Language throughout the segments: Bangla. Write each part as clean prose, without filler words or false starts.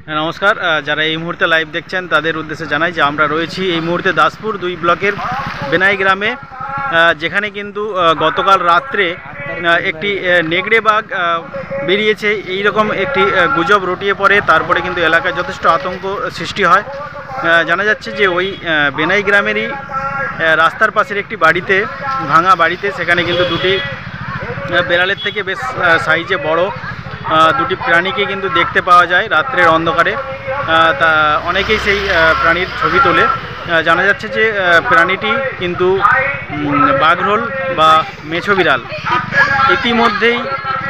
নমস্কার, যারা এই মুহূর্তে লাইভ দেখছেন তাদের উদ্দেশ্যে জানাই যে আমরা রয়েছি এই মুহূর্তে দাসপুর 2 ব্লকের বেনাই গ্রামে, যেখানে কিন্তু গতকাল রাত্রে একটি নেগড়ে বাঘ বেরিয়েছে এইরকম একটি গুজব রটিয়ে পড়ে। তারপরে কিন্তু এলাকায় যথেষ্ট আতঙ্ক সৃষ্টি হয়। জানা যাচ্ছে যে ওই বেনাই গ্রামেরই রাস্তার পাশের একটি বাড়িতে, ভাঙা বাড়িতে, সেখানে কিন্তু দুটি বেড়ালের থেকে বেশ সাইজে বড় দুটি প্রাণীকে কিন্তু দেখতে পাওয়া যায় রাত্রের অন্ধকারে। তা অনেকেই সেই প্রাণীর ছবি তোলে। জানা যাচ্ছে যে প্রাণীটি কিন্তু বাঘরোল বা মেছো বিড়াল। ইতিমধ্যেই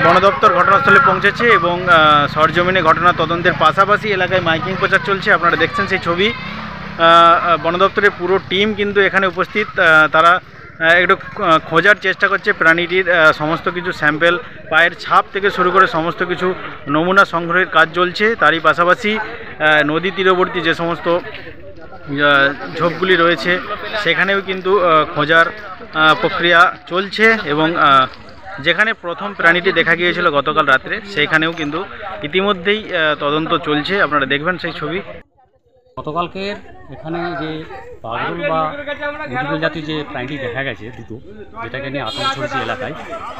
বন দপ্তর ঘটনাস্থলে পৌঁছেছে এবং সরজমিনে ঘটনা তদন্তের পাশাপাশি এলাকায় মাইকিং প্রচার চলছে। আপনারা দেখছেন সেই ছবি। বন দপ্তরের পুরো টিম কিন্তু এখানে উপস্থিত। তারা একটু খোঁজার চেষ্টা করছে প্রাণীটির সমস্ত কিছু স্যাম্পেল, পায়ের ছাপ থেকে শুরু করে সমস্ত কিছু নমুনা সংগ্রহের কাজ চলছে। তারই পাশাপাশি নদী তীরবর্তী যে সমস্ত ঝোপগুলি রয়েছে সেখানেও কিন্তু খোঁজার প্রক্রিয়া চলছে এবং যেখানে প্রথম প্রাণীটি দেখা গিয়েছিল গতকাল রাত্রে সেখানেও কিন্তু ইতিমধ্যেই তদন্ত চলছে। আপনারা দেখবেন সেই ছবি। গতকালকের এখানে যে বাঘরোল বা মধুরোল জাতীয় যে প্রাণীটি দেখা গেছে দুটো, যেটাকে নিয়ে আতঙ্ক ছড়িয়েছে এলাকায়,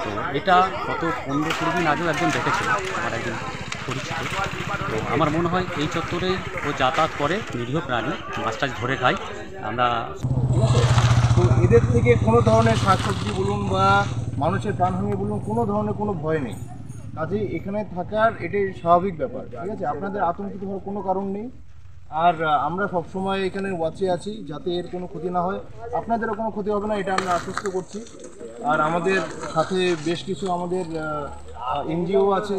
তো এটা গত 15-20 দিন আগেও একজন দেখেছিল, আমার একজন পরিচিত। তো আমার মনে হয় এই চত্বরে ও যাতায়াত করে, নিরীহ প্রাণী, মাছ টাছ ধরে খায়। আমরা তো এদের থেকে কোনো ধরনের শাকসবজি বলুন বা মানুষের প্রাণহানি বলুন, কোনো ধরনের কোনো ভয় নেই। কাজেই এখানে থাকার এটাই স্বাভাবিক ব্যাপার, ঠিক আছে? আপনাদের আতঙ্কিত হওয়ার কোনো কারণ নেই। আর আমরা সবসময় এখানে ওয়াচে আছি যাতে এর কোনো ক্ষতি না হয়, আপনাদেরও কোনো ক্ষতি হবে না, এটা আমরা আশ্বস্ত করছি। আর আমাদের সাথে বেশ কিছু আমাদের এনজিও আছে,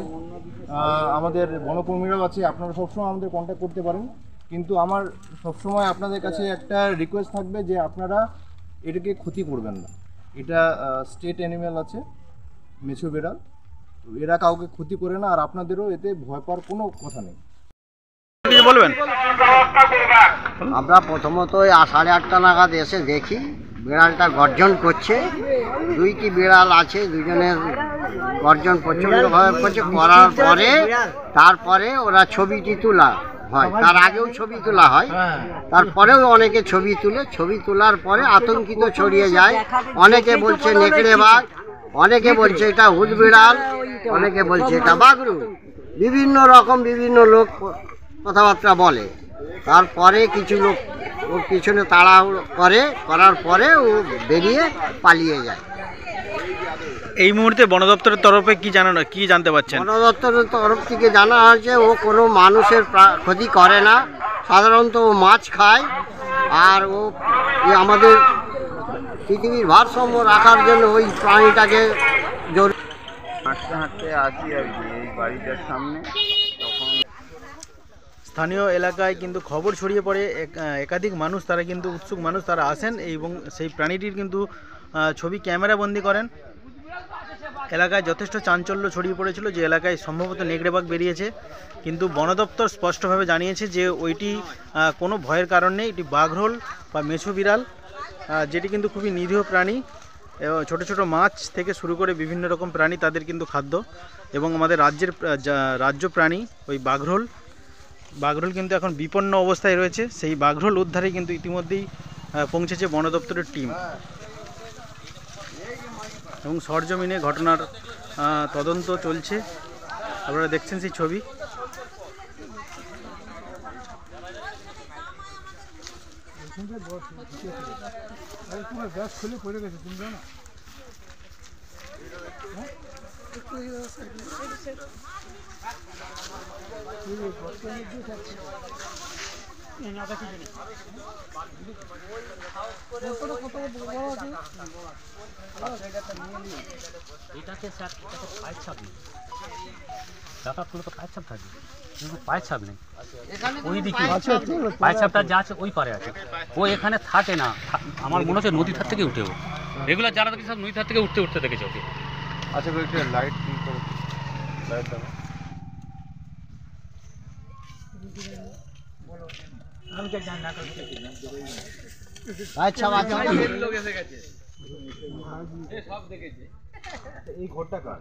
আমাদের বনকর্মীরাও আছে। আপনারা সবসময় আমাদের কন্ট্যাক্ট করতে পারেন। কিন্তু আমার সবসময় আপনাদের কাছে একটা রিকোয়েস্ট থাকবে যে আপনারা এটাকে ক্ষতি করবেন না। এটা স্টেট অ্যানিম্যাল আছে, মেছো বিড়াল, এরা কাউকে ক্ষতি করে না। আর আপনাদেরও এতে ভয় পাওয়ার কোনো কথা নেই। বলবেন? আমরা প্রথমত 8:30 নাগাদ এসে দেখি বিড়ালটা গর্জন করছে। দুইটি বিড়াল আছে, দুজনের গর্জন প্রচণ্ডভাবে করছে। করার পরে তারপরে ওরা ছবিটি তোলা হয়, তার আগেও ছবি তোলা হয়, তারপরেও অনেকে ছবি তোলার পরে আতঙ্কিত ছড়িয়ে যায়। অনেকে বলছে নেকড়ে বাঘ, অনেকে বলছে এটা হুদ বিড়াল, অনেকে বলছে এটা বাঘরোল, বিভিন্ন রকম বিভিন্ন লোক কথাবার্তা বলে। তারপরে কিছু লোক ওর পিছনে তাড়াহুড়ো করার পরে ও বেরিয়ে পালিয়ে যায়। এই মুহূর্তে বন দপ্তরের তরফে কি জানতে পারছেন? বন দপ্তরের তরফ থেকে জানা হয়েছে ও কোনো মানুষের ক্ষতি করে না, সাধারণত ও মাছ খায়। আর ও আমাদের পৃথিবীর ভারসাম্য রাখার জন্য ওই প্রাণীটাকে হাঁটতে আসি আর কি এই বাড়িটার সামনে। তখন স্থানীয় এলাকায় কিন্তু খবর ছড়িয়ে পড়ে, একাধিক মানুষ, তারা কিন্তু উৎসুক মানুষ, তারা আসেন এবং সেই প্রাণীটির কিন্তু ছবি ক্যামেরা বন্দি করেন। এলাকায় যথেষ্ট চাঞ্চল্য ছড়িয়ে পড়েছিল যে এলাকায় সম্ভবত নেকড়ে বাঘ বেরিয়েছে, কিন্তু বন দপ্তর স্পষ্টভাবে জানিয়েছে যে ওইটি কোনো ভয়ের কারণ নেই, এটি বাঘরোল বা মেছো বিড়াল, যেটি কিন্তু খুবই নিরীহ প্রাণী। ছোট ছোট মাছ থেকে শুরু করে বিভিন্ন রকম প্রাণী তাদের কিন্তু খাদ্য। এবং আমাদের রাজ্য প্রাণী ওই বাঘরোল কিন্তু এখন বিপন্ন অবস্থায় রয়েছে। সেই বাঘরোল উদ্ধারে কিন্তু ইতিমধ্যেই পৌঁছেছে বন দপ্তরের টিম এবং সরজমিনে ঘটনার তদন্ত চলছে। আপনারা দেখছেন সেই ছবি। এটাকে স্যার, এটাকে পায়ের ছাপ নেই, ডাকাতগুলো তো পায়ের ছাপ থাকে, কিন্তু পায়ের ছাপ নেই। ওই দিকে পায়ের ছাপটা যা আছে ওই পারে আছে, ও এখানে থাকে না। আমার মনে হচ্ছে নদী ধার থেকে উঠেও, এগুলো যারা দেখি সব নদী ধার থেকে উঠতে দেখেছে ওকে। আচ্ছা, একটা লাইট লাইট দাও। আচ্ছা, সব দেখেছে। এই ঘরটা কার?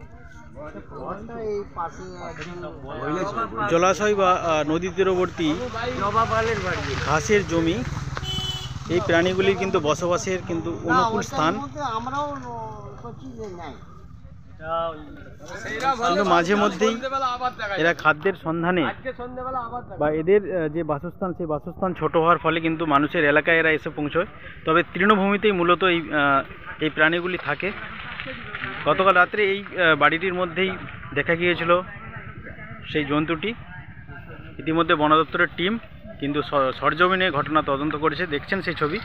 ঘরটা এই পাশে একজন জলাশয় বা নদী তীরবর্তী জবাবালের বাড়ি। ঘাসের জমি, এই প্রাণীগুলির কিন্তু বসবাসের কিন্তু অনুকূল স্থান। আমরাও করছি যে নাই। কিন্তু মাঝে মধ্যেই এরা খাদ্যের সন্ধানে বা এদের যে বাসস্থান, সেই বাসস্থান ছোট হওয়ার ফলে কিন্তু মানুষের এলাকায় এরা এসে পৌঁছয়। তবে তৃণভূমিতেই মূলত এই প্রাণীগুলি থাকে। গতকাল রাত্রে এই বাড়িটির মধ্যেই দেখা গিয়েছিল সেই জন্তুটি। ইতিমধ্যে বন দপ্তরের টিম কিন্তু সরজমিনে ঘটনা তদন্ত করেছে, দেখছেন সেই ছবি।